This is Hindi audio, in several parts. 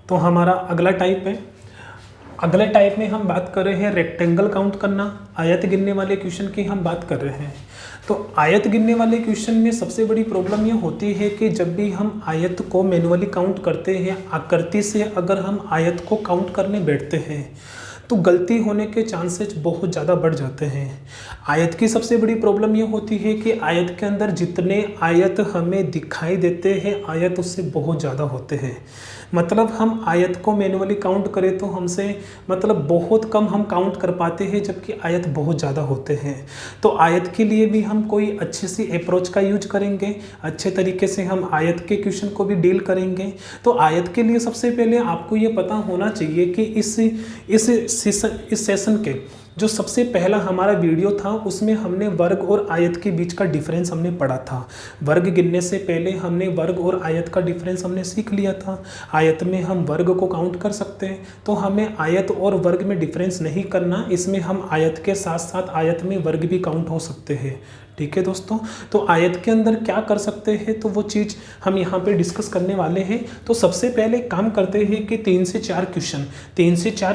तो हमारा अगला टाइप है, अगले टाइप में हम बात कर रहे हैं रेक्टेंगल काउंट करना, आयत गिनने वाले क्वेश्चन की हम बात कर रहे हैं। तो आयत गिनने वाले क्वेश्चन में सबसे बड़ी प्रॉब्लम ये होती है कि जब भी हम आयत को मैनुअली काउंट करते हैं, आकृति से अगर हम आयत को काउंट करने बैठते हैं तो गलती होने के चांसेस बहुत ज़्यादा बढ़ जाते हैं। आयत की सबसे बड़ी प्रॉब्लम ये होती है कि आयत के अंदर जितने आयत हमें दिखाई देते हैं, आयत उससे बहुत ज़्यादा होते हैं। मतलब हम आयत को मैनुअली काउंट करें तो हमसे मतलब बहुत कम हम काउंट कर पाते हैं, जबकि आयत बहुत ज़्यादा होते हैं। तो आयत के लिए भी हम कोई अच्छी सी अप्रोच का यूज करेंगे, अच्छे तरीके से हम आयत के क्वेश्चन को भी डील करेंगे। तो आयत के लिए सबसे पहले आपको ये पता होना चाहिए कि इस सेशन के जो सबसे पहला हमारा वीडियो था उसमें हमने वर्ग और आयत के बीच का डिफरेंस हमने पढ़ा था। वर्ग गिनने से पहले हमने वर्ग और आयत का डिफरेंस हमने सीख लिया था। आयत में हम वर्ग को काउंट कर सकते हैं, तो हमें आयत और वर्ग में डिफरेंस नहीं करना, इसमें हम आयत के साथ साथ आयत में वर्ग भी काउंट हो सकते हैं। ठीक है दोस्तों, तो आयत के अंदर क्या कर सकते हैं तो वो चीज़ हम यहाँ पे डिस्कस करने वाले हैं। तो सबसे पहले काम करते हैं कि 3 से 4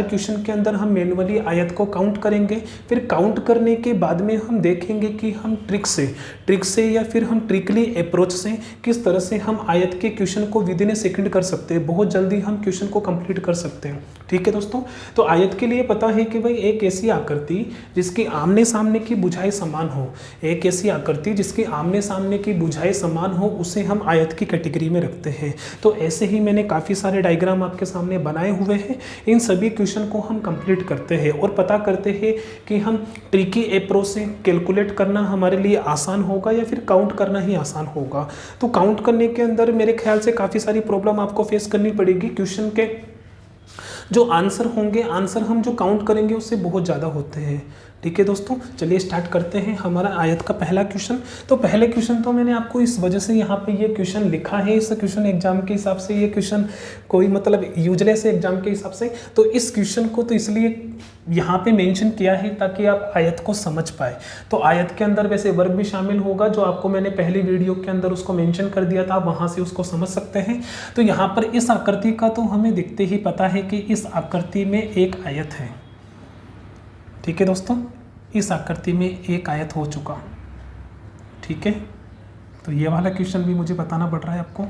क्वेश्चन के अंदर हम मैनुअली आयत को काउंट करेंगे। फिर काउंट करने के बाद में हम देखेंगे कि हम ट्रिक से या फिर हम ट्रिकली अप्रोच से किस तरह से हम आयत के क्वेश्चन को विद इन ए सेकेंड कर सकते हैं, बहुत जल्दी हम क्वेश्चन को कंप्लीट कर सकते हैं। ठीक है दोस्तों, तो आयत के लिए पता है कि भाई एक ऐसी आकृति जिसकी आमने सामने की भुजाएं समान हो, एक ऐसी आकृति जिसकी आमने सामने की भुजाएं समान हो, उसे हम आयत की कैटेगरी में रखते हैं। तो ऐसे ही मैंने काफ़ी सारे डायग्राम आपके सामने बनाए हुए हैं। इन सभी क्वेश्चन को हम कंप्लीट करते हैं और पता करते हैं कि हम ट्रिकी अप्रोच से कैलकुलेट करना हमारे लिए आसान होगा या फिर काउंट करना ही आसान होगा। तो काउंट करने के अंदर मेरे ख्याल से काफ़ी सारी प्रॉब्लम आपको फेस करनी पड़ेगी। क्वेश्चन के जो आंसर होंगे, आंसर हम जो काउंट करेंगे उससे बहुत ज़्यादा होते हैं। ठीक है दोस्तों, चलिए स्टार्ट करते हैं हमारा आयत का पहला क्वेश्चन। तो पहले क्वेश्चन तो मैंने आपको इस वजह से यहाँ पे ये क्वेश्चन लिखा है, इस क्वेश्चन एग्जाम के हिसाब से ये क्वेश्चन कोई मतलब यूजलेस है एग्जाम के हिसाब से, तो इस क्वेश्चन को तो इसलिए यहाँ पे मेंशन किया है ताकि आप आयत को समझ पाए। तो आयत के अंदर वैसे वर्ग भी शामिल होगा, जो आपको मैंने पहली वीडियो के अंदर उसको मेंशन कर दिया था, आप वहाँ से उसको समझ सकते हैं। तो यहाँ पर इस आकृति का तो हमें देखते ही पता है कि इस आकृति में एक आयत है। ठीक है दोस्तों, इस आकृति में एक आयत हो चुका। ठीक है, तो ये वाला क्वेश्चन भी मुझे बताना पड़ रहा है आपको।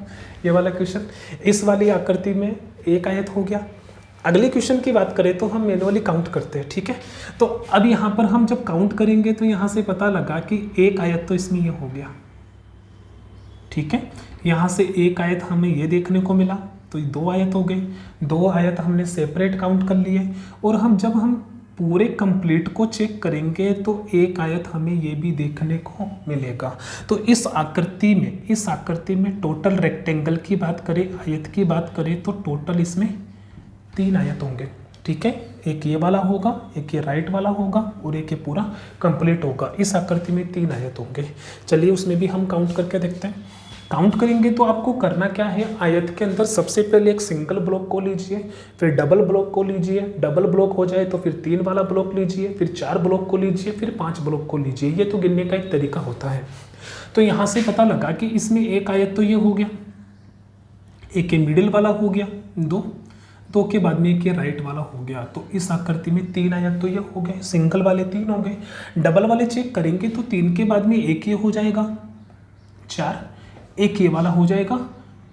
ये वाला क्वेश्चन, इस वाली आकृति में एक आयत हो गया। अगले क्वेश्चन की बात करें तो हम मैनुअली काउंट करते हैं। ठीक है, तो अब यहाँ पर हम जब काउंट करेंगे तो यहाँ से पता लगा कि एक आयत तो इसमें ये हो गया। ठीक है, यहाँ से एक आयत हमें ये देखने को मिला, तो 2 आयत हो गए। 2 आयत हमने सेपरेट काउंट कर लिए। और जब हम पूरे कंप्लीट को चेक करेंगे तो एक आयत हमें ये भी देखने को मिलेगा। तो इस आकृति में टोटल रेक्टेंगल की बात करें, आयत की बात करें, तो टोटल इसमें 3 आयत होंगे। ठीक है, एक ये वाला होगा, एक ये राइट वाला होगा और एक ये पूरा कंप्लीट होगा। इस आकृति में 3 आयत होंगे। चलिए उसमें भी हम काउंट करके देखते हैं। काउंट करेंगे तो आपको करना क्या है, आयत के अंदर सबसे पहले एक सिंगल ब्लॉक को लीजिए, फिर डबल ब्लॉक को लीजिए, डबल ब्लॉक हो जाए तो फिर 3 वाला ब्लॉक लीजिए, फिर 4 ब्लॉक को लीजिए, फिर 5 ब्लॉक को लीजिए। ये तो गिनने का एक तरीका होता है। तो यहाँ से पता लगा कि इसमें एक आयत तो ये हो गया, एक ये मिडिल वाला हो गया, 2 के बाद में एक ये राइट वाला हो गया। तो इस आकृति में 3 आयत तो ये हो गए, सिंगल वाले 3 हो गए। डबल वाले चेक करेंगे तो 3 के बाद में एक ये हो जाएगा, 4, एक ये वाला हो जाएगा,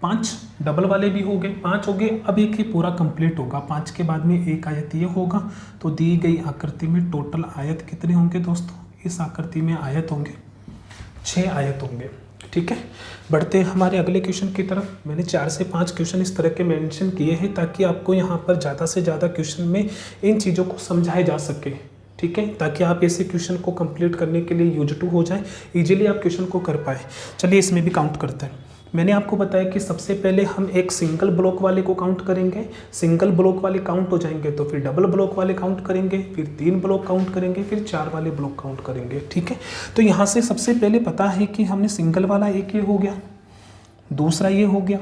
5, डबल वाले भी हो गए, 5 हो गए। अब एक ये पूरा कंप्लीट होगा, 5 के बाद में एक आयत ये होगा। तो दी गई आकृति में टोटल आयत कितने होंगे दोस्तों, इस आकृति में आयत होंगे 6 आयत होंगे। ठीक है, बढ़ते हैं हमारे अगले क्वेश्चन की तरफ। मैंने 4 से 5 क्वेश्चन इस तरह के मेंशन किए हैं ताकि आपको यहाँ पर ज़्यादा से ज़्यादा क्वेश्चन में इन चीज़ों को समझाया जा सके। ठीक है, ताकि आप ऐसे क्वेश्चन को कंप्लीट करने के लिए यूज टू हो जाए, इजीली आप क्वेश्चन को कर पाए। चलिए इसमें भी काउंट करते हैं। मैंने आपको बताया कि सबसे पहले हम एक सिंगल ब्लॉक वाले को काउंट करेंगे। सिंगल ब्लॉक वाले काउंट हो जाएंगे तो फिर डबल ब्लॉक वाले काउंट करेंगे, फिर 3 ब्लॉक काउंट करेंगे, फिर 4 वाले ब्लॉक काउंट करेंगे। ठीक है, तो यहाँ से सबसे पहले पता है कि हमने सिंगल वाला एक ये हो गया, दूसरा ये हो गया,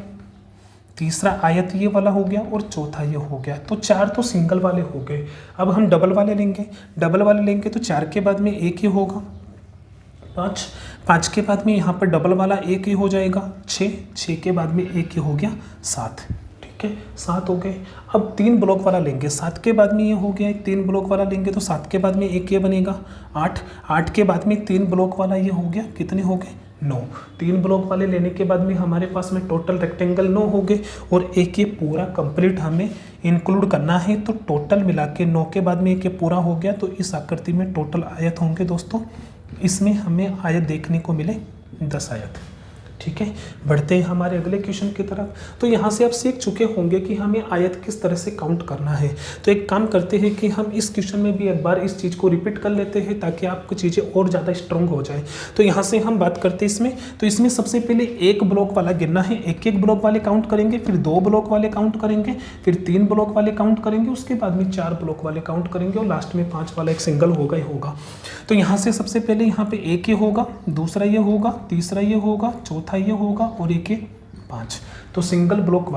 तीसरा आयत ये वाला हो गया और चौथा ये हो गया। तो 4 तो सिंगल वाले हो गए। अब हम डबल वाले लेंगे तो 4 के बाद में एक ये होगा, 5 के बाद में यहाँ पर डबल वाला एक ये हो जाएगा, 6 के बाद में एक ये हो गया, 7। ठीक ठीक है, 7 हो गए। अब 3 ब्लॉक वाला लेंगे, 7 के बाद में ये हो गया, 3 ब्लॉक वाला लेंगे तो 7 के बाद में एक ये बनेगा 8, 8 के बाद में 3 ब्लॉक वाला ये हो गया, कितने हो गए 9। 3 ब्लॉक वाले लेने के बाद में हमारे पास में टोटल रेक्टेंगल 9 हो गए और एक ये पूरा कंप्लीट हमें इंक्लूड करना है, तो टोटल मिला के 9 के बाद में एक ये पूरा हो गया, तो इस आकृति में टोटल आयत होंगे दोस्तों, इसमें हमें आयत देखने को मिले 10 आयत। ठीक है, बढ़ते हैं हमारे अगले क्वेश्चन की तरफ। तो यहाँ से आप सीख चुके होंगे कि हमें आयत किस तरह से काउंट करना है। तो एक काम करते हैं कि हम इस क्वेश्चन में भी एक बार इस चीज़ को रिपीट कर लेते हैं ताकि आपको चीज़ें और ज़्यादा स्ट्रॉन्ग हो जाए। तो यहाँ से हम बात करते हैं इसमें, तो इसमें सबसे पहले एक ब्लॉक वाला गिनना है, एक एक ब्लॉक वाले काउंट करेंगे, फिर 2 ब्लॉक वाले काउंट करेंगे, फिर 3 ब्लॉक वाले काउंट करेंगे, उसके बाद में 4 ब्लॉक वाले काउंट करेंगे और लास्ट में 5 वाला एक सिंगल होगा ही होगा। तो यहाँ से सबसे पहले यहाँ पे एक ये होगा, दूसरा ये होगा, तीसरा ये होगा, चौथा ये होगा और एक ये 5। तो सिंगल ब्लॉक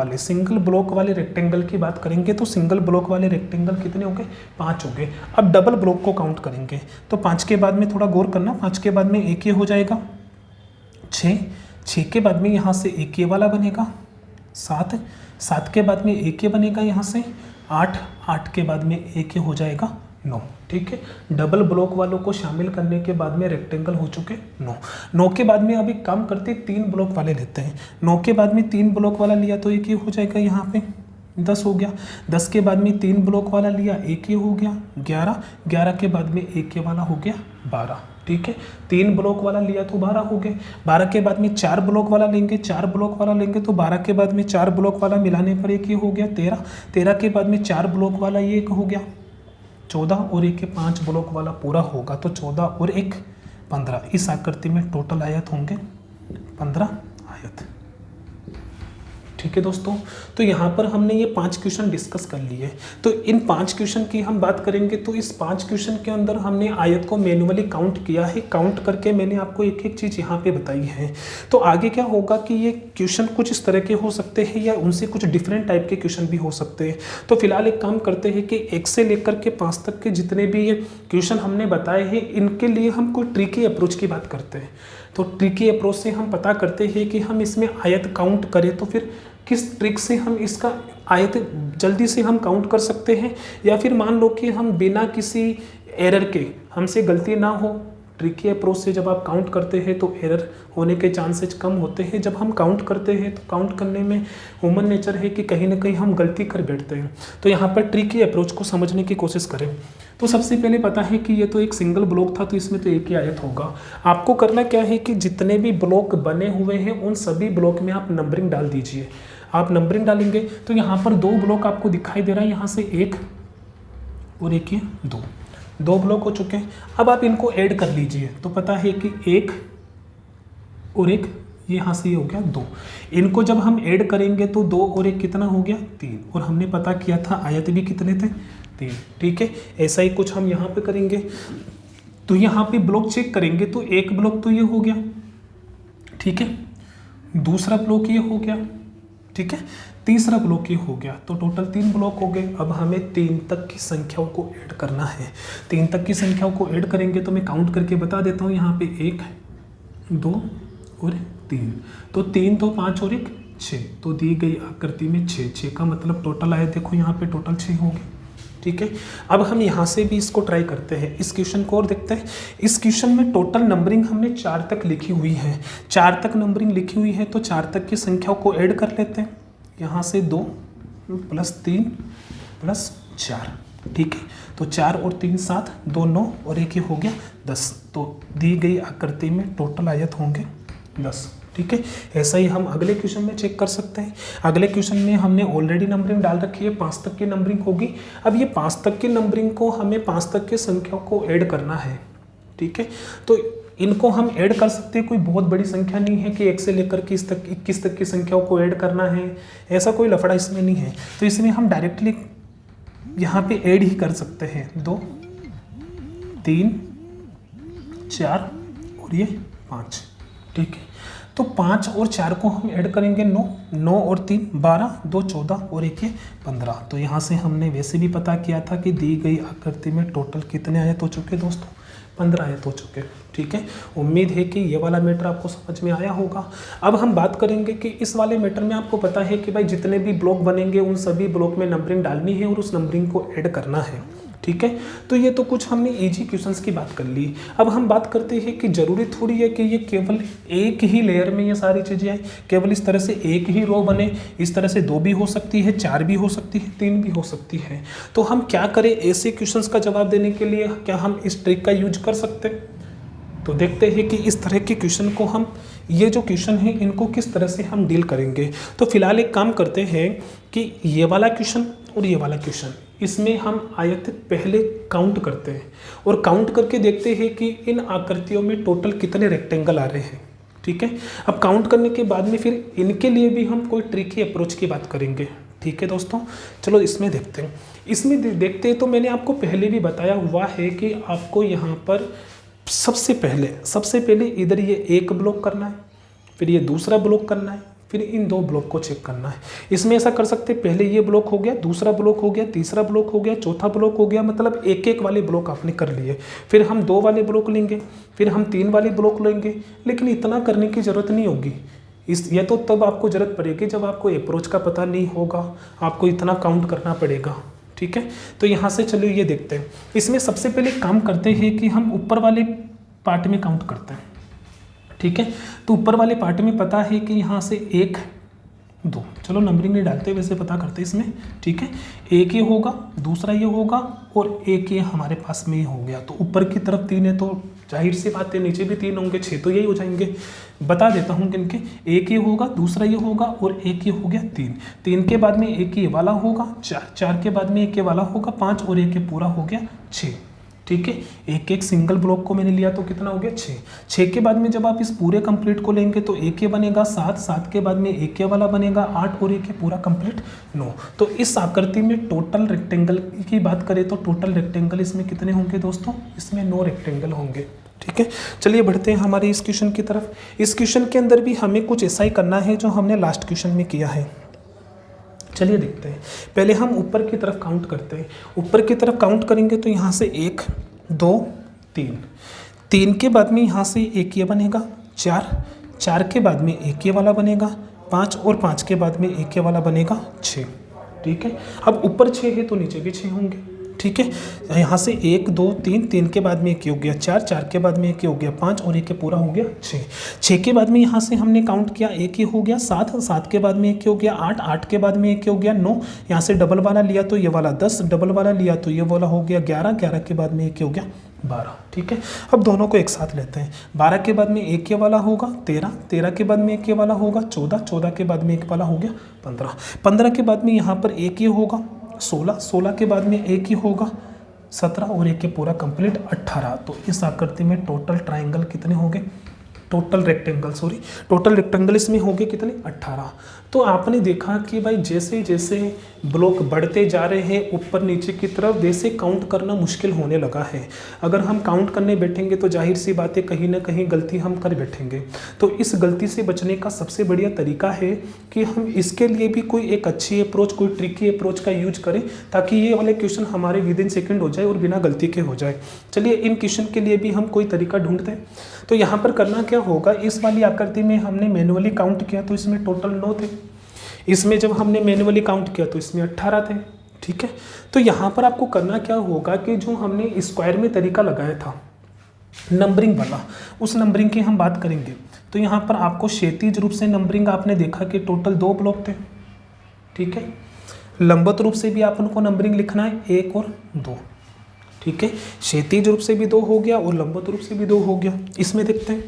वाले रेक्टेंगल की बात करेंगे तो सिंगल ब्लॉक वाले रेक्टेंगल कितने हो गए 5 हो गए। अब डबल ब्लॉक को काउंट करेंगे तो 5 के बाद में थोड़ा गौर करना, 5 के बाद में एक ये हो जाएगा 6, 6 के बाद में यहाँ से एक ये वाला बनेगा 7, 7 के बाद में एक ये बनेगा यहाँ से 8, 8 के बाद में एक ये हो जाएगा 9। ठीक है, डबल ब्लॉक वालों को शामिल करने के बाद में रेक्टेंगल हो चुके 9। 9 के बाद में अभी काम करते 3 ब्लॉक वाले लेते हैं। 9 के बाद में 3 ब्लॉक वाला लिया तो एक ये हो जाएगा यहाँ पे 10 हो गया। 10 के बाद में 3 ब्लॉक वाला लिया, एक ये हो गया 11, 11 के बाद में एक ये वाला हो गया 12। ठीक है, 3 ब्लॉक वाला लिया तो 12 हो गए। 12 के बाद में 4 ब्लॉक वाला लेंगे, 4 ब्लॉक वाला लेंगे तो 12 के बाद में 4 ब्लॉक वाला मिलाने पर एक ये हो गया 13, 13 के बाद में 4 ब्लॉक वाला ये एक हो गया 14 और एक 5 ब्लॉक वाला पूरा होगा तो 14 और एक 15। इस आकृति में टोटल आयत होंगे 15 आयत। ठीक है दोस्तों, तो यहाँ पर हमने ये 5 क्वेश्चन डिस्कस कर लिए। तो इन 5 क्वेश्चन की हम बात करेंगे तो इस 5 क्वेश्चन के अंदर हमने आयत को मैन्युअली काउंट किया है, काउंट करके मैंने आपको एक एक चीज़ यहाँ पे बताई है। तो आगे क्या होगा कि ये क्वेश्चन कुछ इस तरह के हो सकते हैं या उनसे कुछ डिफरेंट टाइप के क्वेश्चन भी हो सकते हैं। तो फिलहाल एक काम करते हैं कि 1 से लेकर के 5 तक के जितने भी ये क्वेश्चन हमने बताए हैं इनके लिए हम कोई ट्रिकी अप्रोच की बात करते हैं। तो ट्रिकी अप्रोच से हम पता करते हैं कि हम इसमें आयत काउंट करें तो फिर किस ट्रिक से हम इसका आयत जल्दी से हम काउंट कर सकते हैं, या फिर मान लो कि हम बिना किसी एरर के, हमसे गलती ना हो, ट्रिकी अप्रोच से जब आप काउंट करते हैं तो एरर होने के चांसेस कम होते हैं। जब हम काउंट करते हैं तो काउंट करने में ह्यूमन नेचर है कि कहीं ना कहीं हम गलती कर बैठते हैं। तो यहाँ पर ट्रिकी अप्रोच को समझने की कोशिश करें। तो सबसे पहले पता है कि ये तो एक सिंगल ब्लॉक था तो इसमें तो एक ही आयत होगा। आपको करना क्या है कि जितने भी ब्लॉक बने हुए हैं उन सभी ब्लॉक में आप नंबरिंग डाल दीजिए। आप नंबरिंग डालेंगे तो यहाँ पर 2 ब्लॉक आपको दिखाई दे रहा है, यहाँ से 1 और एक ये 2 ब्लॉक हो चुके हैं। अब आप इनको ऐड कर लीजिए तो पता है कि 1 और 1 यहाँ से ये हो गया 2। इनको जब हम ऐड करेंगे तो 2 और 1 कितना हो गया 3, और हमने पता किया था आयत भी कितने थे 3। ठीक है, ऐसा ही कुछ हम यहाँ पे करेंगे। तो यहाँ पे ब्लॉक चेक करेंगे तो एक ब्लॉक तो ये हो गया, ठीक है, दूसरा ब्लॉक ये हो गया, ठीक है, तीसरा ब्लॉक ये हो गया, तो टोटल 3 ब्लॉक हो गए। अब हमें 3 तक की संख्याओं को ऐड करना है। 3 तक की संख्याओं को ऐड करेंगे तो मैं काउंट करके बता देता हूँ। यहाँ पे 1, 2 और 3, तो 3 तो 5 और 1 6, तो दी गई आकृति में 6 का मतलब टोटल आया, देखो यहाँ पे टोटल 6 हो गए। ठीक है, अब हम यहाँ से भी इसको ट्राई करते हैं, इस क्वेश्चन को और देखते हैं। इस क्वेश्चन में टोटल नंबरिंग हमने 4 तक लिखी हुई है, 4 तक नंबरिंग लिखी हुई है तो 4 तक की संख्याओं को ऐड कर लेते हैं। यहाँ से 2 + 3 + 4, ठीक है, तो 4 और 3 7, 2 9 और एक ये हो गया 10। तो दी गई आकृति में टोटल आयत होंगे 10। ठीक है, ऐसा ही हम अगले क्वेश्चन में चेक कर सकते हैं। अगले क्वेश्चन में हमने ऑलरेडी नंबरिंग डाल रखी है, 5 तक की नंबरिंग होगी। अब ये 5 तक की नंबरिंग को हमें 5 तक की संख्याओं को ऐड करना है। ठीक है, तो इनको हम ऐड कर सकते हैं, कोई बहुत बड़ी संख्या नहीं है कि 1 से लेकर के 21 तक की संख्याओं को ऐड करना है, ऐसा कोई लफड़ा इसमें नहीं है। तो इसमें हम डायरेक्टली यहाँ पे ऐड ही कर सकते हैं, 2 3 4 और ये 5। ठीक है, तो 5 और 4 को हम ऐड करेंगे 9, 9 और 3 12, 2 14 और एक ये 15। तो यहाँ से हमने वैसे भी पता किया था कि दी गई आकृति में टोटल कितने आयत हो चुके दोस्तों, 15 आयत हो चुके। ठीक है, उम्मीद है कि ये वाला मैटर आपको समझ में आया होगा। अब हम बात करेंगे कि इस वाले मैटर में आपको पता है कि भाई जितने भी ब्लॉक बनेंगे उन सभी ब्लॉक में नंबरिंग डालनी है और उस नंबरिंग को ऐड करना है। ठीक है, तो ये तो कुछ हमने इजी क्वेश्चंस की बात कर ली। अब हम बात करते हैं कि जरूरी थोड़ी है कि ये केवल एक ही लेयर में ये सारी चीज़ें आए, केवल इस तरह से एक ही रो बने। इस तरह से 2 भी हो सकती है, 4 भी हो सकती है, 3 भी हो सकती है। तो हम क्या करें ऐसे क्वेश्चंस का जवाब देने के लिए? क्या हम इस ट्रिक का यूज कर सकते हैं? तो देखते हैं कि इस तरह के क्वेश्चन को हम, ये जो क्वेश्चन है इनको किस तरह से हम डील करेंगे। तो फिलहाल एक काम करते हैं कि ये वाला क्वेश्चन और ये वाला क्वेश्चन, इसमें हम आयत पहले काउंट करते हैं और काउंट करके देखते हैं कि इन आकृतियों में टोटल कितने रेक्टेंगल आ रहे हैं। ठीक है, अब काउंट करने के बाद में फिर इनके लिए भी हम कोई ट्रिकी अप्रोच की बात करेंगे। ठीक है दोस्तों, चलो इसमें देखते हैं। इसमें देखते हैं तो मैंने आपको पहले भी बताया हुआ है कि आपको यहाँ पर सबसे पहले इधर ये एक ब्लॉक करना है, फिर ये दूसरा ब्लॉक करना है, फिर इन 2 ब्लॉक को चेक करना है। इसमें ऐसा कर सकते हैं, पहले ये ब्लॉक हो गया, दूसरा ब्लॉक हो गया, तीसरा ब्लॉक हो गया, चौथा ब्लॉक हो गया, मतलब एक एक वाले ब्लॉक आपने कर लिए। फिर हम 2 वाले ब्लॉक लेंगे, फिर हम 3 वाले ब्लॉक लेंगे। लेकिन इतना करने की ज़रूरत नहीं होगी। ये तो तब आपको ज़रूरत पड़ेगी जब आपको अप्रोच का पता नहीं होगा, आपको इतना काउंट करना पड़ेगा। ठीक है, तो यहाँ से चलिए ये देखते हैं। इसमें सबसे पहले काम करते हैं कि हम ऊपर वाले पार्ट में काउंट करते हैं। ठीक है, तो ऊपर वाले पार्ट में पता है कि यहाँ से 1 2, चलो नंबरिंग नहीं डालते, वैसे पता करते इसमें। ठीक है, एक ये होगा, दूसरा ये होगा और एक ये हमारे पास में हो गया। तो ऊपर की तरफ 3 है तो जाहिर सी बात है नीचे भी 3 होंगे, 6 तो यही हो जाएंगे। बता देता हूँ किनके, एक ये होगा, दूसरा ये होगा और एक ये हो गया 3। 3 के बाद में एक ये वाला होगा, 4 के बाद में एक ये वाला होगा, 5 और एक ये पूरा हो गया 6। ठीक है, एक एक सिंगल ब्लॉक को मैंने लिया तो कितना हो गया 6। 6 के बाद में जब आप इस पूरे कंप्लीट को लेंगे तो एक ये बनेगा 7, 7 के बाद में एक ये वाला बनेगा 8 और एक ये पूरा कंप्लीट 9। तो इस आकृति में टोटल रेक्टेंगल की बात करें तो टोटल रेक्टेंगल इसमें कितने होंगे दोस्तों? इसमें 9 रेक्टेंगल होंगे। ठीक है, चलिए बढ़ते हैं हमारे इस क्वेश्चन की तरफ। इस क्वेश्चन के अंदर भी हमें कुछ ऐसा ही करना है जो हमने लास्ट क्वेश्चन में किया है। चलिए देखते हैं। पहले हम ऊपर की तरफ काउंट करते हैं। ऊपर की तरफ काउंट करेंगे तो यहाँ से 1 2 3, 3 के बाद में यहाँ से एक ये बनेगा 4, 4 के बाद में एक ये वाला बनेगा 5 और 5 के बाद में एक ये वाला बनेगा 6। ठीक है, अब ऊपर 6 है तो नीचे भी 6 होंगे। ठीक है, यहाँ से 1 2 3, 3 के बाद में एक ये हो गया 4, 4 के बाद में एक ये हो गया 5 और एक ये पूरा हो गया 6। 6 के बाद में यहाँ से हमने काउंट किया, एक ये हो गया 7, 7 के बाद में एक ये हो गया 8, 8 के बाद में एक ये हो गया 9, यहाँ से डबल वाला लिया तो ये वाला 10, डबल वाला लिया तो ये वाला हो गया 11, 11 के बाद में एक ये हो गया 12। ठीक है, अब दोनों को एक साथ लेते हैं। 12 के बाद में एक ये वाला होगा 13, 13 के बाद में एक ये वाला होगा 14, 14 के बाद में एक वाला हो गया 15, 15 के बाद में यहाँ पर एक ये होगा 16, 16 के बाद में एक ही होगा 17 और एक के पूरा कंप्लीट 18। तो इस आकृति में टोटल ट्राइंगल कितने होंगे? टोटल रेक्टेंगल इसमें होंगे कितने? 18। तो आपने देखा कि भाई जैसे जैसे ब्लॉक बढ़ते जा रहे हैं ऊपर नीचे की तरफ, वैसे काउंट करना मुश्किल होने लगा है। अगर हम काउंट करने बैठेंगे तो जाहिर सी बात है कहीं ना कहीं गलती हम कर बैठेंगे। तो इस गलती से बचने का सबसे बढ़िया तरीका है कि हम इसके लिए भी कोई एक अच्छी अप्रोच, कोई ट्रिकी अप्रोच का यूज करें ताकि ये वाले क्वेश्चन हमारे विद इन सेकेंड हो जाए और बिना गलती के हो जाए। चलिए इन क्वेश्चन के लिए भी हम कोई तरीका ढूंढते हैं। तो यहाँ पर करना क्या होगा, इस वाली आकृति में हमने मैनुअली काउंट किया तो इसमें टोटल 9 थे। इसमें जब हमने मैनुअली काउंट किया तो इसमें 18 थे। ठीक है, तो यहाँ पर आपको करना क्या होगा कि जो हमने स्क्वायर में तरीका लगाया था नंबरिंग वाला, उस नंबरिंग की हम बात करेंगे। तो यहाँ पर आपको क्षैतिज रूप से नंबरिंग आपने देखा कि टोटल 2 ब्लॉक थे। ठीक है, लंबवत रूप से भी आपको नंबरिंग लिखना है 1 और 2। ठीक है, क्षैतिज रूप से भी 2 हो गया और लंबवत रूप से भी 2 हो गया। इसमें देखते हैं,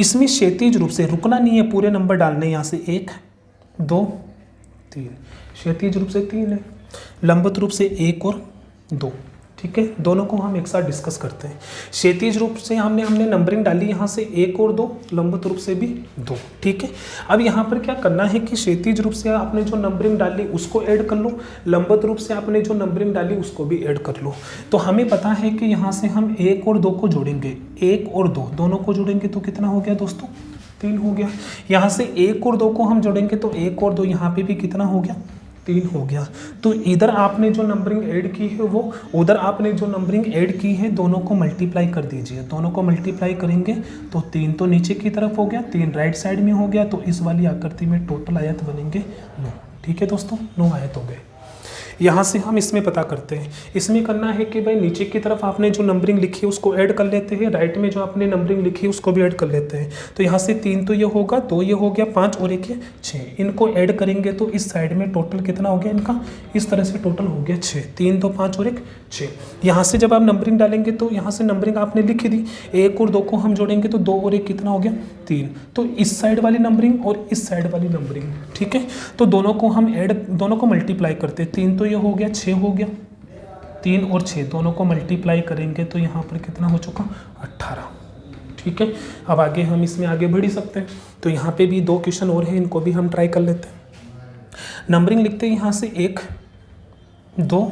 इसमें क्षैतिज रूप से रुकना नहीं है, पूरे नंबर डालने, यहाँ से 1 2 3, क्षैतिज रूप से 3 है, लंबवत रूप से 1 और 2। ठीक है, दोनों को हम एक साथ डिस्कस करते हैं। क्षैतिज रूप से हमने नंबरिंग डाली यहाँ से 1 और 2, लंबवत रूप से भी 2। ठीक है, अब यहाँ पर क्या करना है कि क्षैतिज रूप से आपने जो नंबरिंग डाली उसको ऐड कर लो, लंबवत रूप से आपने जो नंबरिंग डाली उसको भी ऐड कर लो। तो हमें पता है कि यहाँ से हम 1 और 2 को जोड़ेंगे, 1 और 2 दोनों को जोड़ेंगे तो कितना हो गया दोस्तों? 3 हो गया। यहाँ से 1 और 2 को हम जोड़ेंगे तो 1 और 2 यहाँ पे भी कितना हो गया? 3 हो गया। तो इधर आपने जो नंबरिंग ऐड की है वो उधर आपने जो नंबरिंग ऐड की है दोनों को मल्टीप्लाई कर दीजिए। दोनों को मल्टीप्लाई करेंगे तो 3 तो नीचे की तरफ हो गया, 3 राइट साइड में हो गया, तो इस वाली आकृति में टोटल आयत बनेंगे 9। ठीक है दोस्तों, 9 आयत हो गए। यहाँ से हम इसमें पता करते हैं। इसमें करना है कि भाई नीचे की तरफ आपने जो नंबरिंग लिखी है उसको ऐड कर लेते हैं, राइट में जो आपने नंबरिंग लिखी है उसको भी ऐड कर लेते हैं। तो यहाँ से 3 तो ये होगा, 2 ये हो गया, 5 और 1 ये 6। इनको ऐड करेंगे तो इस साइड में टोटल कितना हो गया इनका, इस तरह से टोटल हो गया 6। 3 2 5 और 1 6। यहाँ से जब आप नंबरिंग डालेंगे तो यहाँ से नंबरिंग आपने लिखी दी, 1 और 2 को हम जोड़ेंगे तो 2 और 1 कितना हो गया 3। तो इस साइड वाली नंबरिंग और इस साइड वाली नंबरिंग, ठीक है, तो दोनों को हम ऐड, दोनों को मल्टीप्लाई करते हैं। 3 तो ये हो गया, 6 हो गया, 3 और 6 दोनों को मल्टीप्लाई करेंगे तो यहाँ पर कितना हो चुका 18। ठीक है, अब आगे हम इसमें आगे बढ़ ही सकते हैं। तो यहाँ पे भी 2 क्वेश्चन और हैं, इनको भी हम ट्राई कर लेते हैं। नंबरिंग लिखते हैं यहाँ से 1 2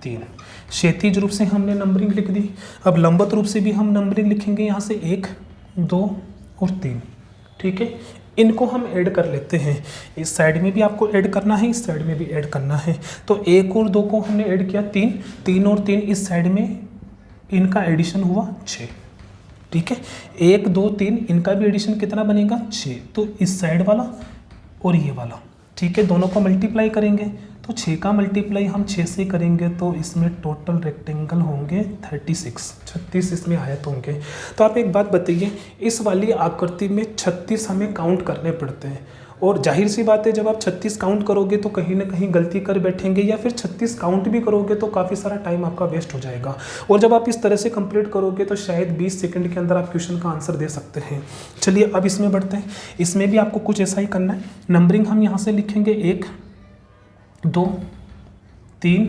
3। क्षैतिज रूप से हमने नंबरिंग लिख दी। अब लंबवत रूप से भी हम नंबरिंग लिखेंगे यहाँ से 1 2 और 3। ठीक है, इनको हम ऐड कर लेते हैं। इस साइड में भी आपको ऐड करना है, इस साइड में भी ऐड करना है। तो 1 और 2 को हमने ऐड किया 3, 3 और 3 इस साइड में, इनका एडिशन हुआ 6। ठीक है, 1 2 3 इनका भी एडिशन कितना बनेगा 6। तो इस साइड वाला और ये वाला, ठीक है, दोनों को मल्टीप्लाई करेंगे तो 6 का मल्टीप्लाई हम 6 से करेंगे तो इसमें टोटल रेक्टेंगल होंगे 36 इसमें आयत होंगे। तो आप एक बात बताइए, इस वाली आकृति में 36 हमें काउंट करने पड़ते हैं, और जाहिर सी बात है जब आप 36 काउंट करोगे तो कहीं ना कहीं गलती कर बैठेंगे, या फिर 36 काउंट भी करोगे तो काफ़ी सारा टाइम आपका वेस्ट हो जाएगा। और जब आप इस तरह से कंप्लीट करोगे तो शायद 20 सेकंड के अंदर आप क्वेश्चन का आंसर दे सकते हैं। चलिए अब इसमें बढ़ते हैं। इसमें भी आपको कुछ ऐसा ही करना है। नंबरिंग हम यहाँ से लिखेंगे 1 2 3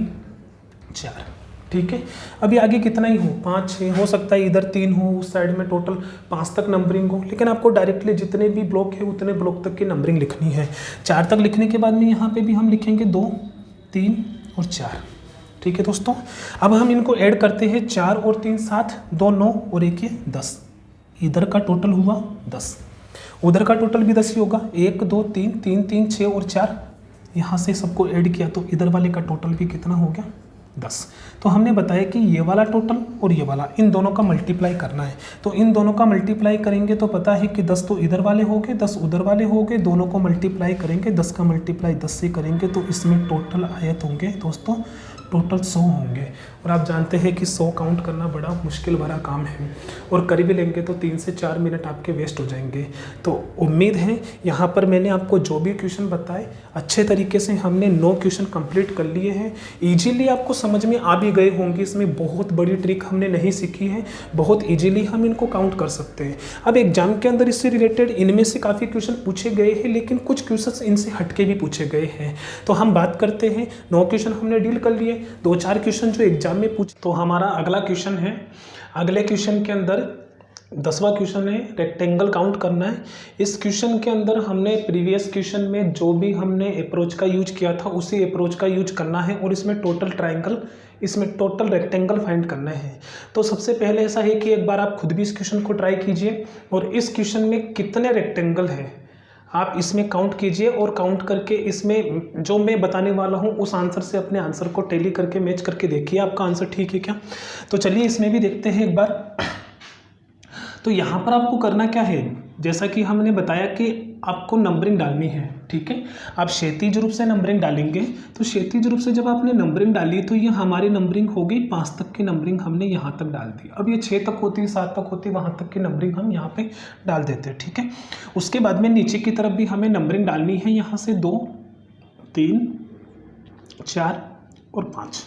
4। ठीक है, अभी आगे कितना ही हो, 5 6 हो सकता है, इधर 3 हो, उस साइड में टोटल 5 तक नंबरिंग हो, लेकिन आपको डायरेक्टली जितने भी ब्लॉक है उतने ब्लॉक तक की नंबरिंग लिखनी है। 4 तक लिखने के बाद में यहाँ पे भी हम लिखेंगे 2 3 और 4। ठीक है दोस्तों, अब हम इनको ऐड करते हैं। 4 और 3 7, 2 9 और 1 ये 10। इधर का टोटल हुआ 10, उधर का टोटल भी 10 ही होगा। 1 2 3 3 3 6 और 4, यहाँ से सबको ऐड किया तो इधर वाले का टोटल भी कितना हो गया 10। तो हमने बताया कि ये वाला टोटल और ये वाला, इन दोनों का मल्टीप्लाई करना है। तो इन दोनों का मल्टीप्लाई करेंगे तो पता है कि 10 तो इधर वाले हो गए, 10 उधर वाले हो गए, दोनों को मल्टीप्लाई करेंगे, 10 का मल्टीप्लाई 10 से करेंगे तो इसमें टोटल आयत होंगे दोस्तों, टोटल 100 होंगे। और आप जानते हैं कि 100 काउंट करना बड़ा मुश्किल भरा काम है, और कर भी लेंगे तो 3 से 4 मिनट आपके वेस्ट हो जाएंगे। तो उम्मीद है यहाँ पर मैंने आपको जो भी क्वेश्चन बताए अच्छे तरीके से हमने 9 क्वेश्चन कंप्लीट कर लिए हैं। इजीली आपको समझ में आ भी गए होंगे। इसमें बहुत बड़ी ट्रिक हमने नहीं सीखी है, बहुत इजीली हम इनको काउंट कर सकते हैं। अब एग्जाम के अंदर इससे रिलेटेड इनमें से काफ़ी क्वेश्चन पूछे गए हैं, लेकिन कुछ क्वेश्चन इनसे हटके भी पूछे गए हैं। तो हम बात करते हैं, 9 क्वेश्चन हमने डील कर लिए, 2-4 क्वेश्चन जो एग्जाम में पूछ। तो हमारा अगला क्वेश्चन है, अगले क्वेश्चन के अंदर 10वां क्वेश्चन है, रेक्टेंगल काउंट करना है। इस क्वेश्चन के अंदर हमने प्रीवियस क्वेश्चन में जो भी हमने अप्रोच का यूज किया था उसी अप्रोच का यूज करना है, और इसमें टोटल ट्रायंगल, इसमें टोटल रेक्टेंगल फाइंड करना है। तो सबसे पहले ऐसा है कि एक बार आप खुद भी इस क्वेश्चन को ट्राई कीजिए, और इस क्वेश्चन में कितने रेक्टेंगल हैं आप इसमें काउंट कीजिए, और काउंट करके इसमें जो मैं बताने वाला हूँ उस आंसर से अपने आंसर को टैली करके मैच करके देखिए आपका आंसर ठीक है क्या। तो चलिए इसमें भी देखते हैं एक बार। तो यहाँ पर आपको करना क्या है, जैसा कि हमने बताया कि आपको नंबरिंग डालनी है। ठीक है, आप क्षैतिज रूप से नंबरिंग डालेंगे। तो क्षैतिज रूप से जब आपने नंबरिंग डाली तो ये हमारी नंबरिंग हो गई 5 तक की नंबरिंग हमने यहाँ तक डाल दी। अब ये 6 तक होती, 7 तक होती, वहाँ तक की नंबरिंग हम यहाँ पे डाल देते हैं। ठीक है, उसके बाद में नीचे की तरफ भी हमें नंबरिंग डालनी है, यहाँ से 2 3 4 और 5।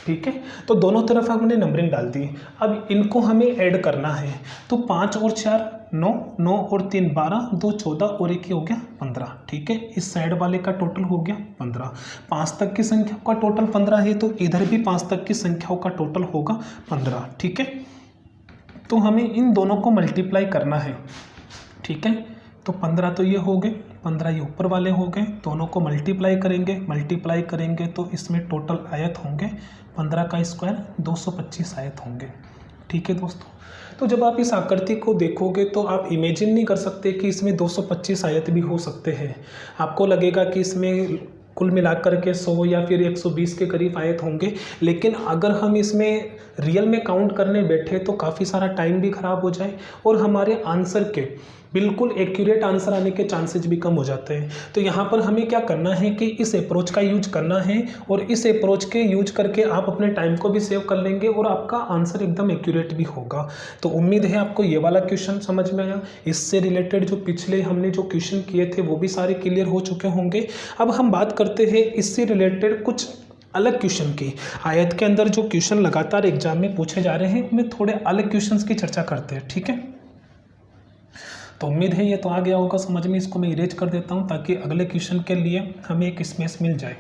ठीक है, तो दोनों तरफ हमने नंबरिंग डाल दी। अब इनको हमें ऐड करना है। तो 5 और 4 9, 9 और 3 12, 2 14 और 1 हो गया 15। ठीक है, इस साइड वाले का टोटल हो गया 15। 5 तक की संख्याओं का टोटल 15 है, तो इधर भी 5 तक की संख्याओं का टोटल होगा 15। ठीक है, तो हमें इन दोनों को मल्टीप्लाई करना है। ठीक है, तो 15 तो ये हो गए, 15 ये ऊपर वाले हो गए, दोनों को मल्टीप्लाई करेंगे तो इसमें टोटल आयत होंगे 15 का स्क्वायर 225 आयत होंगे। ठीक है दोस्तों, तो जब आप इस आकृति को देखोगे तो आप इमेजिन नहीं कर सकते कि इसमें 225 आयत भी हो सकते हैं। आपको लगेगा कि इसमें कुल मिलाकर के 100 या फिर 120 के करीब आयत होंगे। लेकिन अगर हम इसमें रियल में काउंट करने बैठे तो काफ़ी सारा टाइम भी ख़राब हो जाए और हमारे आंसर के बिल्कुल एक्यूरेट आंसर आने के चांसेस भी कम हो जाते हैं। तो यहाँ पर हमें क्या करना है कि इस अप्रोच का यूज करना है और इस अप्रोच के यूज करके आप अपने टाइम को भी सेव कर लेंगे और आपका आंसर एकदम एक्यूरेट भी होगा। तो उम्मीद है आपको ये वाला क्वेश्चन समझ में आया। इससे रिलेटेड जो पिछले हमने जो क्वेश्चन किए थे वो भी सारे क्लियर हो चुके होंगे। अब हम बात करते हैं इससे रिलेटेड कुछ अलग क्वेश्चन की। आयत के अंदर जो क्वेश्चन लगातार एग्जाम में पूछे जा रहे हैं उनमें थोड़े अलग क्वेश्चंस की चर्चा करते हैं, ठीक है। तो उम्मीद है ये तो आ गया होगा समझ में। इसको मैं इरेज कर देता हूं ताकि अगले क्वेश्चन के लिए हमें एक स्पेस मिल जाए,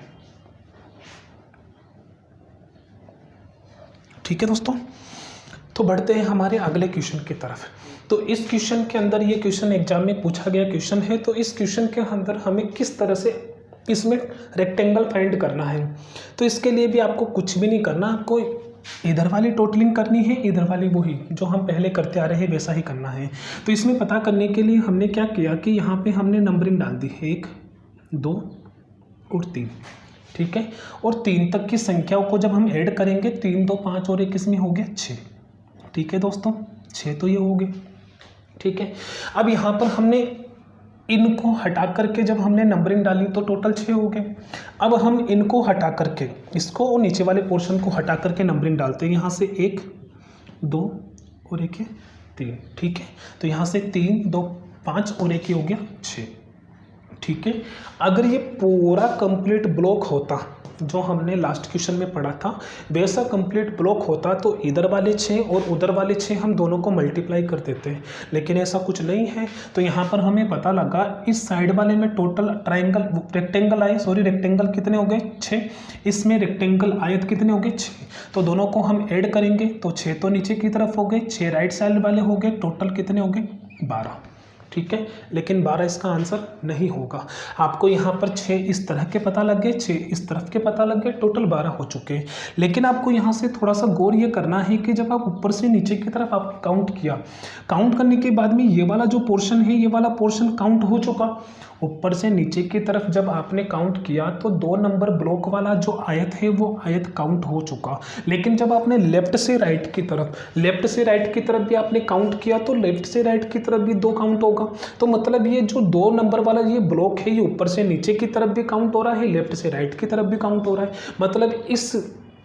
ठीक है दोस्तों। तो बढ़ते हैं हमारे अगले क्वेश्चन की तरफ। तो इस क्वेश्चन के अंदर ये क्वेश्चन एग्जाम में पूछा गया क्वेश्चन है। तो इस क्वेश्चन के अंदर हमें किस तरह से इसमें रेक्टेंगल फाइंड करना है। तो इसके लिए भी आपको कुछ भी नहीं करना, आपको इधर वाली टोटलिंग करनी है, इधर वाली वही जो हम पहले करते आ रहे हैं वैसा ही करना है। तो इसमें पता करने के लिए हमने क्या किया कि यहाँ पे हमने नंबरिंग डाल दी 1, 2 और 3, ठीक है। और 3 तक की संख्याओं को जब हम ऐड करेंगे 3, 2, 5 और 1 इसमें हो गया 6, ठीक है दोस्तों। 6 तो ये हो गए, ठीक है। अब यहाँ पर हमने इनको हटा करके जब हमने नंबरिंग डाली तो टोटल 6 हो गए। अब हम इनको हटा करके इसको और नीचे वाले पोर्शन को हटा करके नंबरिंग डालते हैं। यहाँ से 1, 2 और 1 है 3, ठीक है। तो यहाँ से 3, 2, 5 और 1 हो गया 6, ठीक है। अगर ये पूरा कंप्लीट ब्लॉक होता जो हमने लास्ट क्वेश्चन में पढ़ा था वैसा कंप्लीट ब्लॉक होता तो इधर वाले 6 और उधर वाले 6 हम दोनों को मल्टीप्लाई कर देते हैं, लेकिन ऐसा कुछ नहीं है। तो यहाँ पर हमें पता लगा इस साइड वाले में टोटल रेक्टेंगल कितने हो गए 6, इसमें रेक्टेंगल आयत कितने हो गए 6। तो दोनों को हम ऐड करेंगे तो 6 तो नीचे की तरफ हो गए, 6 राइट साइड वाले हो गए, टोटल कितने हो गए 12, ठीक है। लेकिन 12 इसका आंसर नहीं होगा। आपको यहाँ पर 6 इस तरह के पता लग गए, 6 इस तरफ के पता लग गए, टोटल 12 हो चुके हैं। लेकिन आपको यहाँ से थोड़ा सा गौर ये करना है कि जब आप ऊपर से नीचे की तरफ आपने काउंट किया, काउंट करने के बाद में ये वाला जो पोर्शन है ये वाला पोर्शन काउंट हो चुका। ऊपर से नीचे की तरफ जब आपने काउंट किया तो 2 नंबर ब्लॉक वाला जो आयत है वो आयत काउंट हो चुका। लेकिन जब आपने लेफ्ट से राइट की तरफ भी आपने काउंट किया तो लेफ्ट से राइट की तरफ भी 2 काउंट होगा। तो मतलब ये जो 2 नंबर वाला ये ब्लॉक है ये ऊपर से नीचे की तरफ भी काउंट हो रहा है, लेफ्ट से राइट की तरफ भी काउंट हो रहा है। मतलब इस